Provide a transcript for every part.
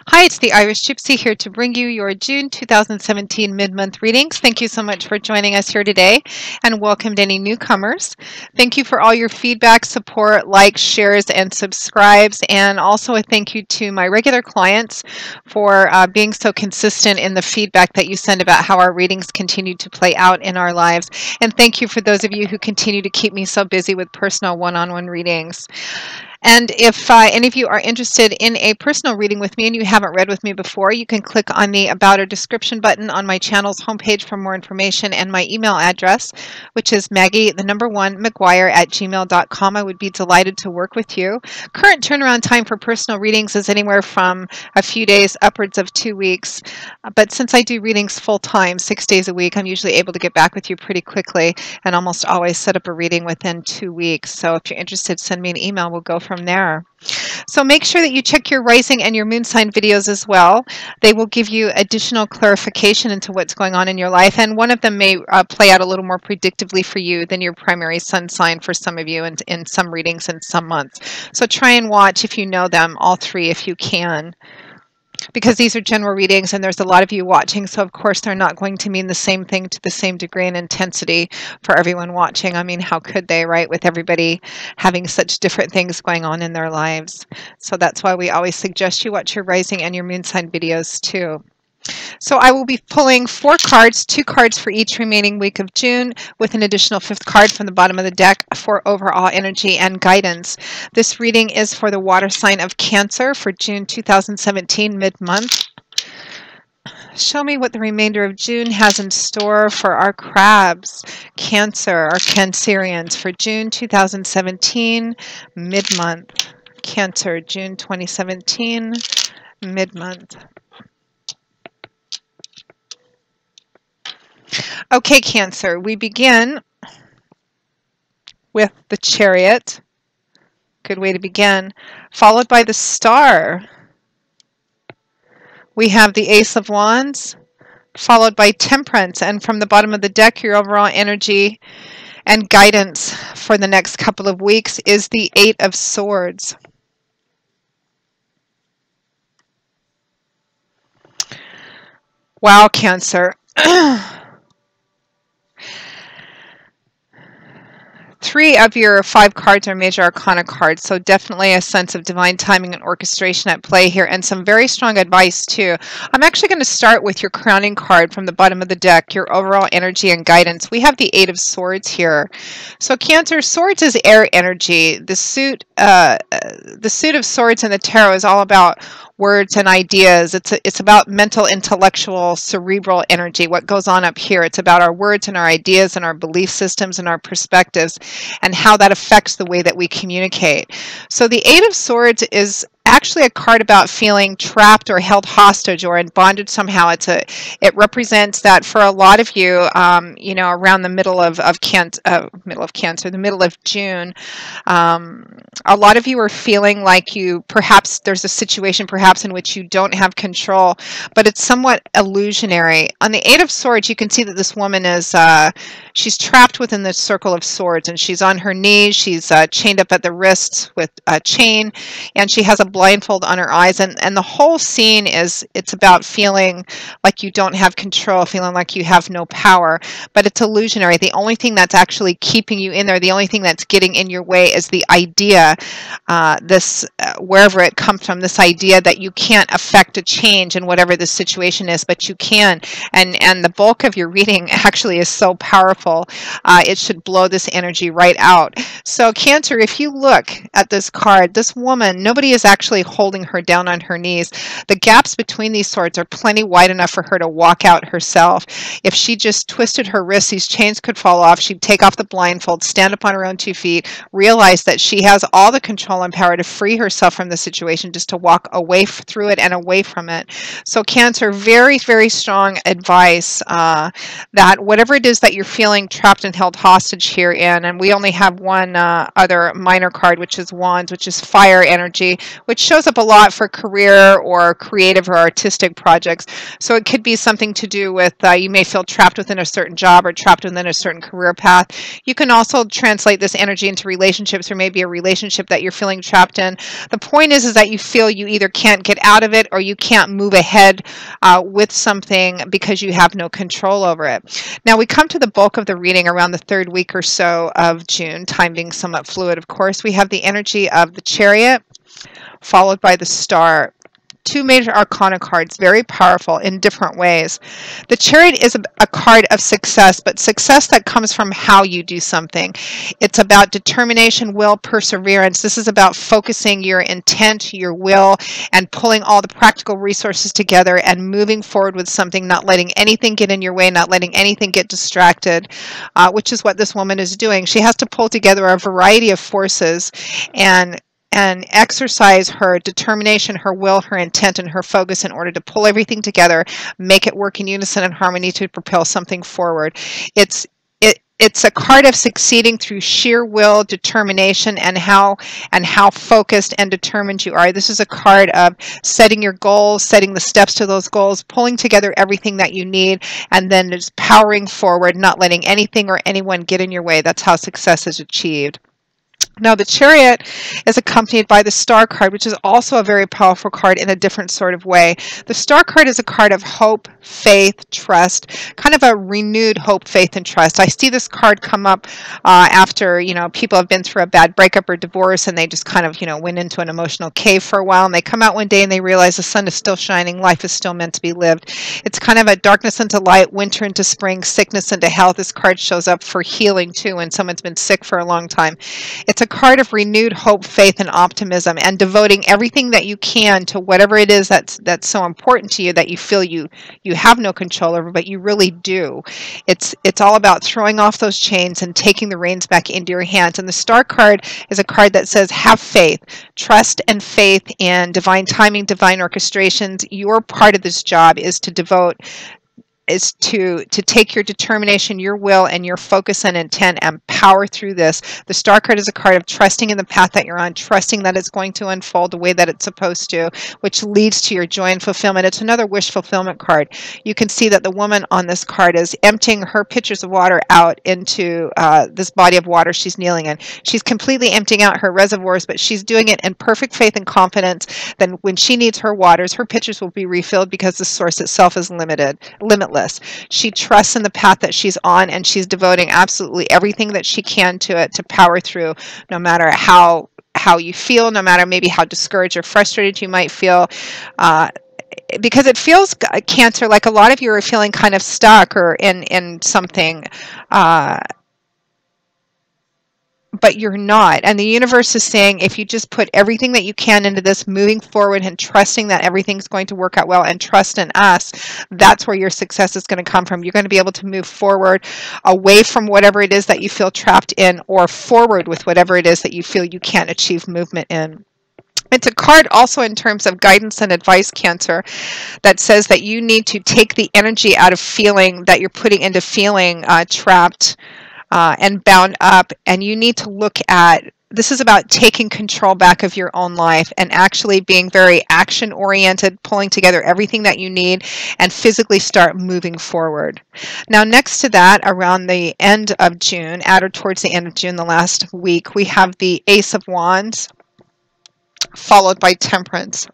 Hi, it's the Irish Gypsy here to bring you your June 2017 mid-month readings. Thank you so much for joining us here today and welcome to any newcomers. Thank you for all your feedback, support, likes, shares, and subscribes. And also a thank you to my regular clients for being so consistent in the feedback that you send about how our readings continue to play out in our lives. And thank you for those of you who continue to keep me so busy with personal one-on-one readings. And if any of you are interested in a personal reading with me and you haven't read with me before, you can click on the About or Description button on my channel's homepage for more information and my email address, which is Maggie1McGuire@gmail.com. I would be delighted to work with you. Current turnaround time for personal readings is anywhere from a few days upwards of 2 weeks. But since I do readings full time, 6 days a week, I'm usually able to get back with you pretty quickly and almost always set up a reading within 2 weeks. So if you're interested, send me an email. We'll go from there. So make sure that you check your rising and your moon sign videos as well. They will give you additional clarification into what's going on in your life, and one of them may play out a little more predictively for you than your primary sun sign for some of you in some readings in some months. So try and watch, if you know them, all three if you can, because these are general readings and there's a lot of you watching, so of course they're not going to mean the same thing to the same degree and intensity for everyone watching. I mean, how could they, right, with everybody having such different things going on in their lives? So that's why we always suggest you watch your rising and your moon sign videos too. So I will be pulling 4 cards, 2 cards for each remaining week of June, with an additional 5th card from the bottom of the deck for overall energy and guidance. This reading is for the water sign of Cancer for June 2017 mid-month. Show me what the remainder of June has in store for our crabs, Cancer, our Cancerians, for June 2017 mid-month. Cancer, June 2017 mid-month. Okay, Cancer, we begin with the Chariot. Good way to begin. Followed by the Star. We have the Ace of Wands, followed by Temperance. And from the bottom of the deck, your overall energy and guidance for the next couple of weeks is the Eight of Swords. Wow, Cancer. 3 of your 5 cards are major arcana cards, so definitely a sense of divine timing and orchestration at play here, and some very strong advice too. I'm actually going to start with your crowning card from the bottom of the deck, your overall energy and guidance. We have the Eight of Swords here. So Cancer, swords is air energy. The suit of swords in the tarot is all about words and ideas. It's about mental, intellectual, cerebral energy, what goes on up here. It's about our words and our ideas and our belief systems and our perspectives and how that affects the way that we communicate. So the Eight of Swords is actually a card about feeling trapped or held hostage or in bondage somehow. It represents that for a lot of you, you know, around the middle of Cancer, the middle of June, a lot of you are feeling like perhaps there's a situation perhaps in which you don't have control, but it's somewhat illusionary. On the Eight of Swords, you can see that this woman is she's trapped within the circle of swords, and she's on her knees. She's chained up at the wrists with a chain, and she has a blindfold on her eyes, and the whole scene it's about feeling like you don't have control, feeling like you have no power, but it's illusionary. The only thing that's actually keeping you in there, the only thing that's getting in your way is the idea, wherever it comes from, this idea that you can't affect a change in whatever the situation is, but you can, and the bulk of your reading actually is so powerful. It should blow this energy right out. So Cancer, if you look at this card, this woman, nobody is actually holding her down on her knees. The gaps between these swords are plenty wide enough for her to walk out herself. If she just twisted her wrists, these chains could fall off. She'd take off the blindfold, stand up on her own 2 feet, realize that she has all the control and power to free herself from the situation, just to walk away through it and away from it. So Cancer, very, very strong advice that whatever it is that you're feeling trapped and held hostage here in, and we only have one other minor card, which is Wands, which is fire energy, which which shows up a lot for career or creative or artistic projects. So it could be something to do with you may feel trapped within a certain job or trapped within a certain career path. You can also translate this energy into relationships, or maybe a relationship that you're feeling trapped in. The point is that you feel you either can't get out of it or you can't move ahead with something because you have no control over it. Now we come to the bulk of the reading around the third week or so of June, time being somewhat fluid, of course. We have the energy of the Chariot followed by the Star. Two major arcana cards, very powerful in different ways. The Chariot is a card of success, but success that comes from how you do something. It's about determination, will, perseverance. This is about focusing your intent, your will, and pulling all the practical resources together and moving forward with something, not letting anything get in your way, not letting anything get distracted, which is what this woman is doing. She has to pull together a variety of forces and exercise her determination, her will, her intent, and her focus in order to pull everything together, make it work in unison and harmony to propel something forward. It's a card of succeeding through sheer will, determination, and how focused and determined you are. This is a card of setting your goals, setting the steps to those goals, pulling together everything that you need, and then just powering forward, not letting anything or anyone get in your way. That's how success is achieved. Now, the Chariot is accompanied by the Star card, which is also a very powerful card in a different sort of way. The Star card is a card of hope, faith, trust, kind of a renewed hope, faith, and trust. I see this card come up after, people have been through a bad breakup or divorce, and they just kind of, went into an emotional cave for a while, and they come out one day and they realize the sun is still shining, life is still meant to be lived. It's kind of a darkness into light, winter into spring, sickness into health. This card shows up for healing, too, when someone's been sick for a long time. It's a card of renewed hope, faith, and optimism, and devoting everything that you can to whatever it is that's so important to you that you feel you have no control over, but you really do. It's all about throwing off those chains and taking the reins back into your hands. And the Star card is a card that says, have faith, trust and faith in divine timing, divine orchestrations. Your part of this job is to take your determination, your will, and your focus and intent and power through this. The Star card is a card of trusting in the path that you're on, trusting that it's going to unfold the way that it's supposed to, which leads to your joy and fulfillment. It's another wish fulfillment card. You can see that the woman on this card is emptying her pitchers of water out into this body of water she's kneeling in. She's completely emptying out her reservoirs, but she's doing it in perfect faith and confidence. Then when she needs her waters, her pitchers will be refilled because the source itself is limitless. She trusts in the path that she's on, and she's devoting absolutely everything that she can to it to power through, no matter how you feel, no matter maybe how discouraged or frustrated you might feel. Because it feels, Cancer, like a lot of you are feeling kind of stuck or in something, but you're not. And the universe is saying, if you just put everything that you can into this, moving forward and trusting that everything's going to work out well, and trust in us, that's where your success is going to come from. You're going to be able to move forward away from whatever it is that you feel trapped in, or forward with whatever it is that you feel you can't achieve movement in. It's a card also in terms of guidance and advice, Cancer, that says that you need to take the energy out of feeling that you're putting into feeling trapped and bound up, and you need to look at, this is about taking control back of your own life and actually being very action oriented, pulling together everything that you need and physically start moving forward. Now, next to that, around the end of June, at or towards the end of June, the last week, we have the Ace of Wands followed by Temperance.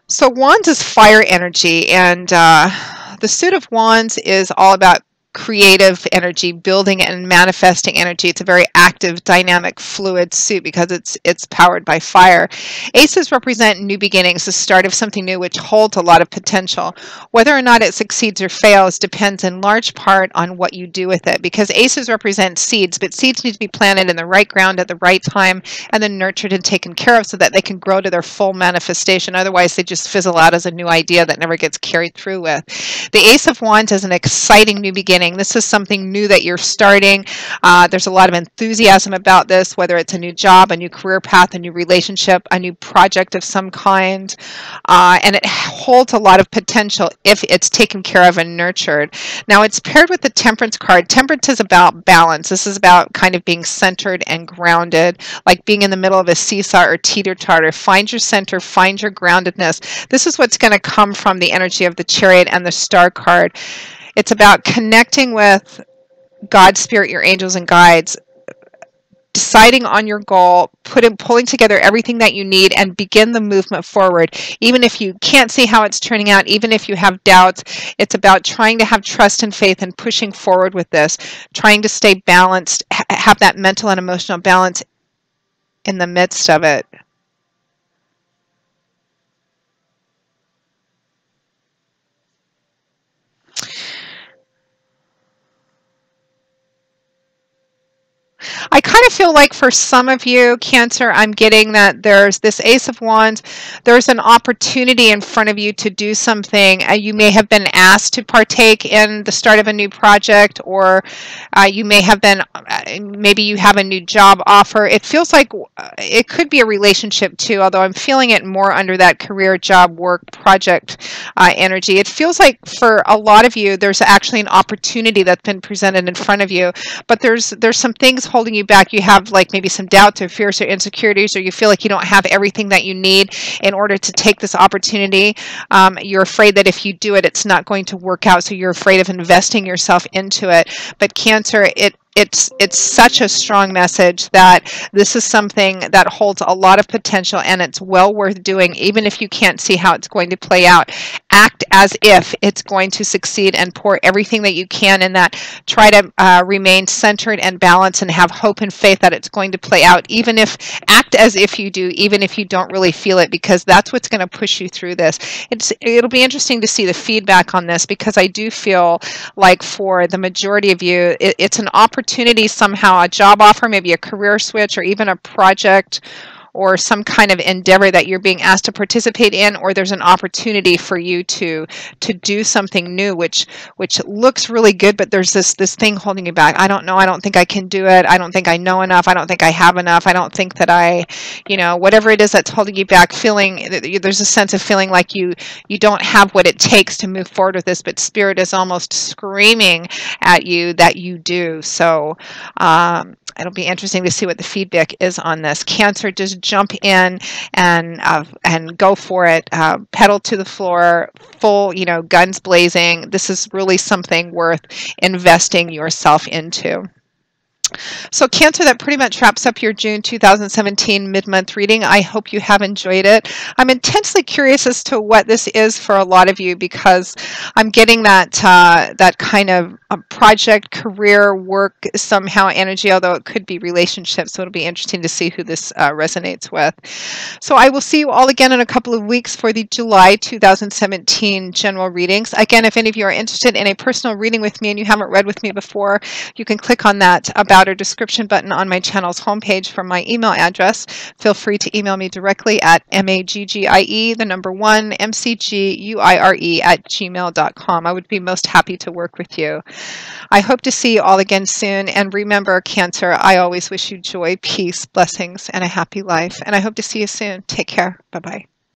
So Wands is fire energy, and the suit of Wands is all about creative energy, building and manifesting energy. It's a very active, dynamic, fluid suit because it's powered by fire. Aces represent new beginnings, the start of something new, which holds a lot of potential. Whether or not it succeeds or fails depends in large part on what you do with it, because aces represent seeds, but seeds need to be planted in the right ground at the right time and then nurtured and taken care of so that they can grow to their full manifestation. Otherwise, they just fizzle out as a new idea that never gets carried through with. The Ace of Wands is an exciting new beginning. beginning. This is something new that you're starting. There's a lot of enthusiasm about this, whether it's a new job, a new career path, a new relationship, a new project of some kind. And it holds a lot of potential if it's taken care of and nurtured. Now, it's paired with the Temperance card. Temperance is about balance. This is about kind of being centered and grounded, like being in the middle of a seesaw or teeter-totter. Find your center, find your groundedness. This is what's going to come from the energy of the Chariot and the Star card. It's about connecting with God, Spirit, your angels and guides, deciding on your goal, pulling together everything that you need, and begin the movement forward. Even if you can't see how it's turning out, even if you have doubts, it's about trying to have trust and faith and pushing forward with this, trying to stay balanced, have that mental and emotional balance in the midst of it. I kind of feel like for some of you, Cancer, I'm getting that there's this Ace of Wands. There's an opportunity in front of you to do something. You may have been asked to partake in the start of a new project, or you may have been, maybe you have a new job offer. It feels like it could be a relationship too, although I'm feeling it more under that career, job, work, project energy. It feels like for a lot of you, there's actually an opportunity that's been presented in front of you, but there's some things holding you back. You have like maybe some doubts or fears or insecurities, or you feel like you don't have everything that you need in order to take this opportunity. You're afraid that if you do it, it's not going to work out, so you're afraid of investing yourself into it. But Cancer, it's such a strong message that this is something that holds a lot of potential, and it's well worth doing, even if you can't see how it's going to play out. Act as if it's going to succeed and pour everything that you can in that. Try to remain centered and balanced and have hope and faith that it's going to play out. Act as if you do, even if you don't really feel it, because that's what's going to push you through this. It'll be interesting to see the feedback on this, because I do feel like for the majority of you, it's an opportunity somehow, a job offer, maybe a career switch, or even a project or some kind of endeavor that you're being asked to participate in, or there's an opportunity for you to do something new, which looks really good, but there's this thing holding you back. I don't know. I don't think I can do it. I don't think I know enough. I don't think I have enough. I don't think that whatever it is that's holding you back, there's a sense of feeling like you don't have what it takes to move forward with this, but Spirit is almost screaming at you that you do. So it'll be interesting to see what the feedback is on this. Cancer, just jump in and go for it. Pedal to the floor, full, guns blazing. This is really something worth investing yourself into. So Cancer, that pretty much wraps up your June 2017 mid-month reading. I hope you have enjoyed it. I'm intensely curious as to what this is for a lot of you, because I'm getting that kind of project, career, work, somehow energy, although it could be relationships. So it'll be interesting to see who this resonates with. So I will see you all again in a couple of weeks for the July 2017 general readings. Again, if any of you are interested in a personal reading with me and you haven't read with me before, you can click on that About or Description button on my channel's homepage for my email address. Feel free to email me directly at maggie1mcguire@gmail.com. I would be most happy to work with you. I hope to see you all again soon. And remember, Cancer, I always wish you joy, peace, blessings, and a happy life. And I hope to see you soon. Take care. Bye-bye.